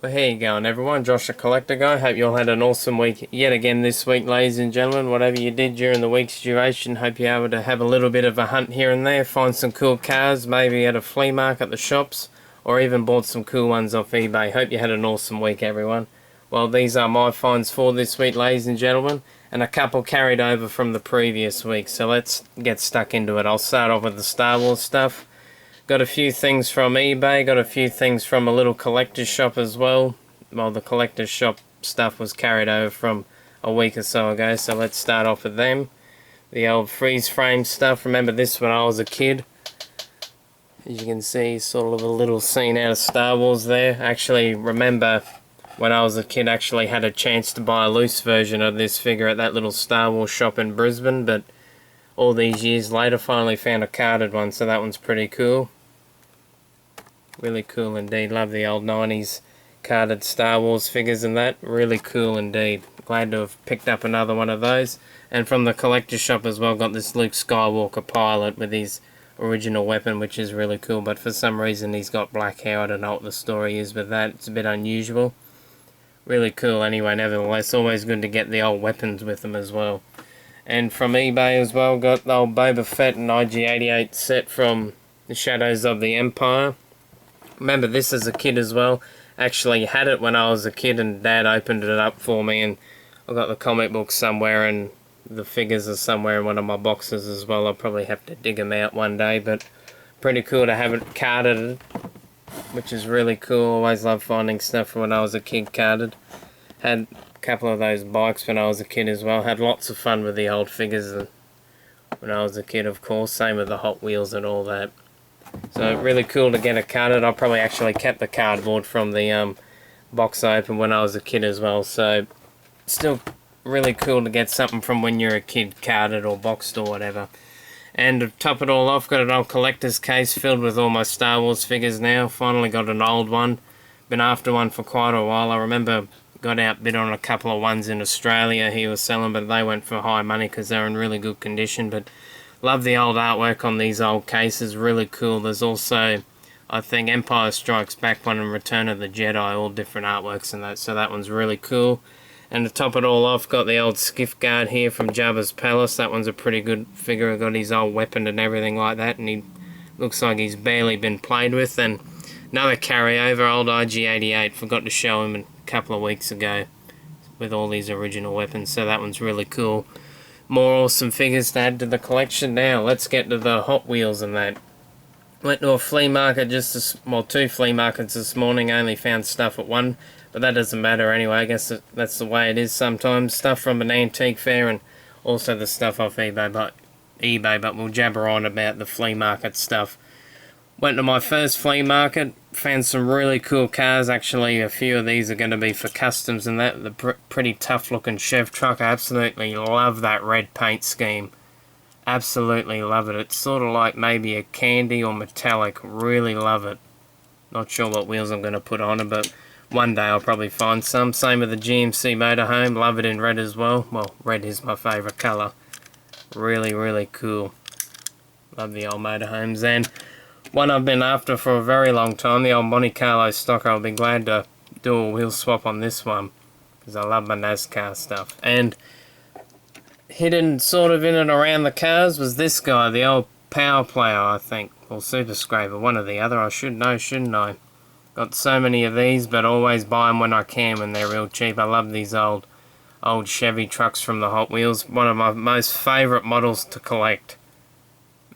Well, how you going, everyone? Josh the Collector Guy. Hope you all had an awesome week yet again this week, ladies and gentlemen. Whatever you did during the week's duration, hope you're able to have a little bit of a hunt here and there, find some cool cars, maybe at a flea market at the shops, or even bought some cool ones off eBay. Hope you had an awesome week, everyone. Well, these are my finds for this week, ladies and gentlemen, and a couple carried over from the previous week. So let's get stuck into it. I'll start off with the Star Wars stuff. Got a few things from eBay, got a few things from a little collector's shop as well. Well, the collector's shop stuff was carried over from a week or so ago, so let's start off with them. The old freeze frame stuff, remember this when I was a kid. As you can see, sort of a little scene out of Star Wars there. Actually, remember when I was a kid, actually had a chance to buy a loose version of this figure at that little Star Wars shop in Brisbane, but all these years later finally found a carded one, so that one's pretty cool. Really cool indeed. Love the old 90s carded Star Wars figures and that. Really cool indeed. Glad to have picked up another one of those. And from the collector's shop as well, got this Luke Skywalker pilot with his original weapon, which is really cool, but for some reason he's got black hair. I don't know what the story is with that. It's a bit unusual. Really cool anyway, nevertheless. Always good to get the old weapons with them as well. And from eBay as well, got the old Boba Fett and IG-88 set from the Shadows of the Empire. Remember this as a kid as well. Actually had it when I was a kid, and Dad opened it up for me, and I got the comic book somewhere, and the figures are somewhere in one of my boxes as well. I'll probably have to dig them out one day, but pretty cool to have it carded, which is really cool. Always loved finding stuff from when I was a kid carded. Had a couple of those bikes when I was a kid as well. Had lots of fun with the old figures when I was a kid, of course. Same with the Hot Wheels and all that. So really cool to get it carded. I probably actually kept the cardboard from the box I opened when I was a kid as well. So still really cool to get something from when you're a kid carded or boxed or whatever. And to top it all off, got an old collector's case filled with all my Star Wars figures now. Finally got an old one. Been after one for quite a while. I remember got outbid on a couple of ones in Australia he was selling, but they went for high money because they're in really good condition. But love the old artwork on these old cases, really cool. There's also, I think, Empire Strikes Back one and Return of the Jedi, all different artworks and that, so that one's really cool. And to top it all off, got the old skiff guard here from Jabba's Palace. That one's a pretty good figure. Got his old weapon and everything like that, and he looks like he's barely been played with. And another carryover, old IG-88, forgot to show him a couple of weeks ago with all these original weapons, so that one's really cool. More awesome figures to add to the collection. Now let's get to the Hot Wheels and that. Went to a flea market two flea markets this morning. Only found stuff at one, but that doesn't matter anyway. I guess that's the way it is sometimes. Stuff from an antique fair and also the stuff off eBay, but we'll jabber on about the flea market stuff. Went to my first flea market, found some really cool cars. Actually, a few of these are going to be for customs and that. The pretty tough looking Chev truck. I absolutely love that red paint scheme. Absolutely love it. It's sort of like maybe a candy or metallic. Really love it. Not sure what wheels I'm going to put on it, but one day I'll probably find some. Same with the GMC motorhome. Love it in red as well. Well, red is my favourite colour. Really, really cool. Love the old motorhomes. And one I've been after for a very long time, the old Monte Carlo stock. I'll be glad to do a wheel swap on this one, because I love my NASCAR stuff. And hidden sort of in and around the cars was this guy, the old Power Player, I think, or Super Scraper, one or the other. I should know, shouldn't I? Got so many of these, but always buy them when I can, when they're real cheap. I love these old Chevy trucks from the Hot Wheels. One of my most favourite models to collect.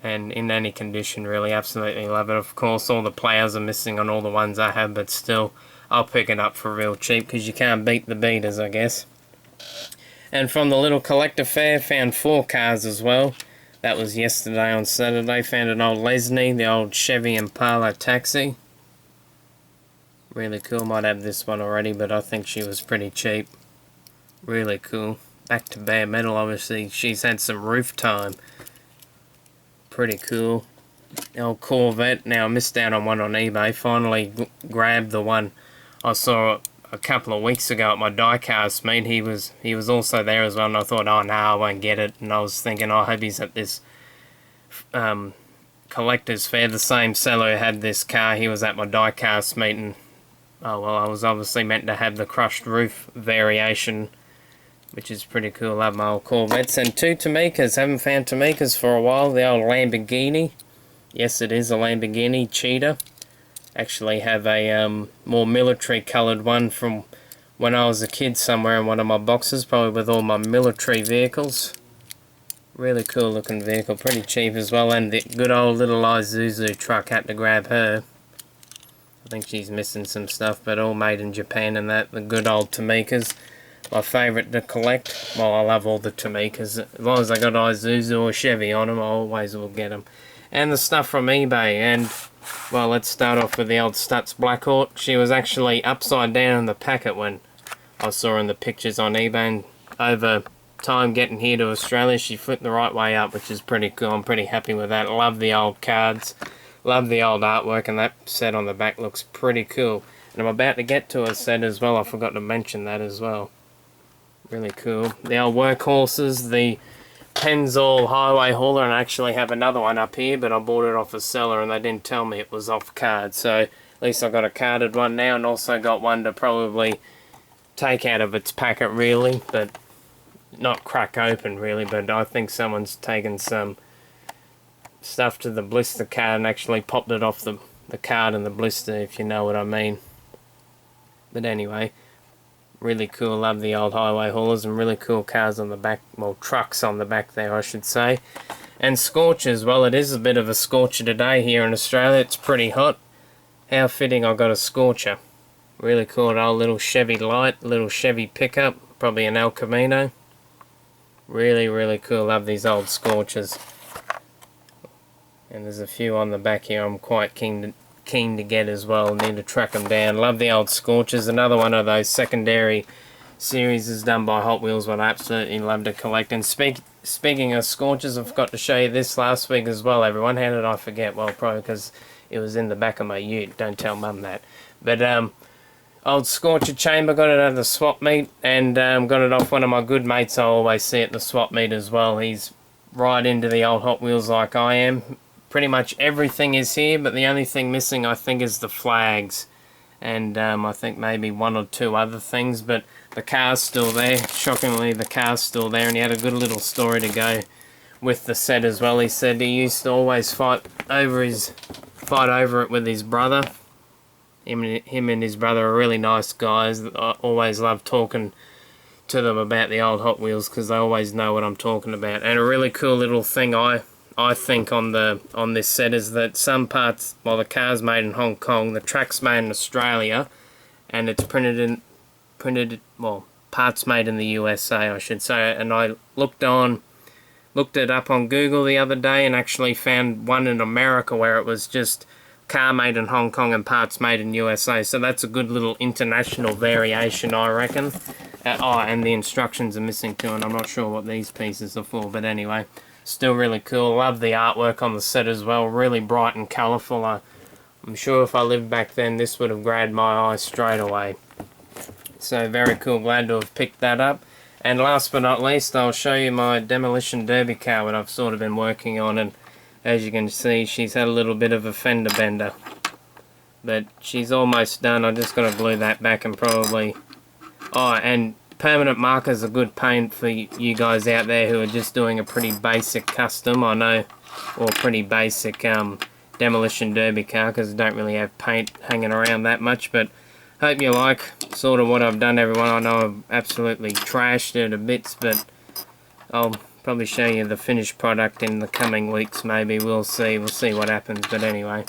And in any condition, really, absolutely love it. Of course, all the players are missing on all the ones I have, but still, I'll pick it up for real cheap, because you can't beat the beaters, I guess. And from the little collector fair, found 4 cars as well. That was yesterday on Saturday. Found an old Lesney, the old Chevy Impala Taxi. Really cool. Might have this one already, but I think she was pretty cheap. Really cool. Back to bare metal, obviously. She's had some roof time. Pretty cool. The old Corvette. Now I missed out on one on eBay. Finally grabbed the one I saw a couple of weeks ago at my diecast meet. He was also there as well, and I thought, oh no, I won't get it. And I was thinking, I hope he's at this collector's fair. The same seller who had this car, he was at my diecast meet, and Oh well, I was obviously meant to have the crushed roof variation, which is pretty cool. Love my old Corvettes. And 2 Tomicas. Haven't found Tomicas for a while. The old Lamborghini. Yes, it is a Lamborghini Cheetah. Actually have a more military coloured one from when I was a kid somewhere in one of my boxes, probably with all my military vehicles. Really cool looking vehicle, pretty cheap as well, and the good old little Isuzu truck, had to grab her. I think she's missing some stuff, but all made in Japan and that. The good old Tomicas, my favourite to collect. Well, I love all the Tomicas. As long as I got Isuzu or Chevy on them, I always will get them. And the stuff from eBay, and well, let's start off with the old Stutz Blackhawk. She was actually upside down in the packet when I saw her in the pictures on eBay, and over time getting here to Australia, she flipped the right way up, which is pretty cool. I'm pretty happy with that. Love the old cards, love the old artwork, and that set on the back looks pretty cool. And I'm about to get to a set as well, I forgot to mention that as well. Really cool. The old workhorses, the Pennzoil Highway Hauler, and I actually have another one up here, but I bought it off a seller and they didn't tell me it was off card, so at least I got a carded one now, and also got one to probably take out of its packet really, but not crack open really, but I think someone's taken some stuff to the blister card and actually popped it off the card and the blister, if you know what I mean. But anyway, really cool. Love the old highway haulers, and really cool cars on the back, well, trucks on the back there I should say. And Scorchers, well, it is a bit of a scorcher today here in Australia. It's pretty hot. How fitting I got a Scorcher. Really cool, old little Chevy Light, little Chevy pickup, probably an El Camino. Really, really cool. Love these old Scorchers. And there's a few on the back here I'm quite keen to get as well. Need to track them down. Love the old Scorchers. Another one of those secondary series is done by Hot Wheels, what I absolutely love to collect. And speaking of Scorchers, I forgot to show you this last week as well, everyone. How did I forget? Well, probably because it was in the back of my ute. Don't tell Mum that. But old Scorcher chamber, got it at the swap meet, and got it off one of my good mates I always see at the swap meet as well. He's right into the old Hot Wheels like I am. Pretty much everything is here, but the only thing missing I think is the flags, and I think maybe 1 or 2 other things, but the car's still there. Shockingly, the car's still there, and he had a good little story to go with the set as well. He said he used to always fight over it with his brother. Him and his brother are really nice guys. I always love talking to them about the old Hot Wheels because they always know what I'm talking about. And a really cool little thing I think on this set is that some parts, well, the car's made in Hong Kong, the track's made in Australia, and it's printed parts made in the USA, I should say. And I looked it up on Google the other day and actually found one in America where it was just car made in Hong Kong and parts made in USA, so that's a good little international variation, I reckon. And the instructions are missing too, and I'm not sure what these pieces are for, but anyway, still really cool. Love the artwork on the set as well, really bright and colourful. I'm sure if I lived back then this would have grabbed my eye straight away. So very cool, glad to have picked that up. And last but not least, I'll show you my Demolition Derby car that I've sort of been working on, and as you can see, she's had a little bit of a fender bender, but she's almost done. I just got to glue that back and probably... Oh, and permanent markers are good paint for you guys out there who are just doing a pretty basic custom, I know, or pretty basic Demolition Derby car, because I don't really have paint hanging around that much, but hope you like sort of what I've done, everyone. I know I've absolutely trashed it to bits, but I'll probably show you the finished product in the coming weeks, maybe. We'll see what happens, but anyway,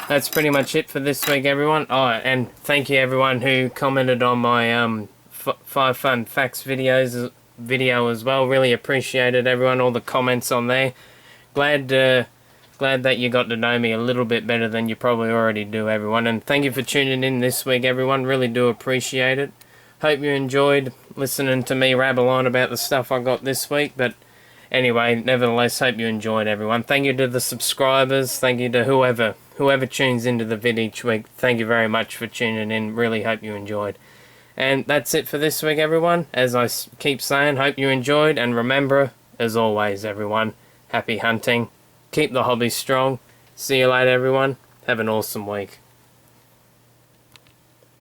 that's pretty much it for this week, everyone. Oh, and thank you everyone who commented on my 5 fun facts video as well. Really appreciate it, everyone, all the comments on there. Glad that you got to know me a little bit better than you probably already do, everyone, and thank you for tuning in this week, everyone. Really do appreciate it. Hope you enjoyed listening to me rabble on about the stuff I got this week, but anyway, nevertheless, hope you enjoyed, everyone. Thank you to the subscribers. Thank you to whoever tunes into the vid each week. Thank you very much for tuning in. Really hope you enjoyed. And that's it for this week, everyone. As I keep saying, hope you enjoyed. And remember, as always, everyone, happy hunting. Keep the hobby strong. See you later, everyone. Have an awesome week.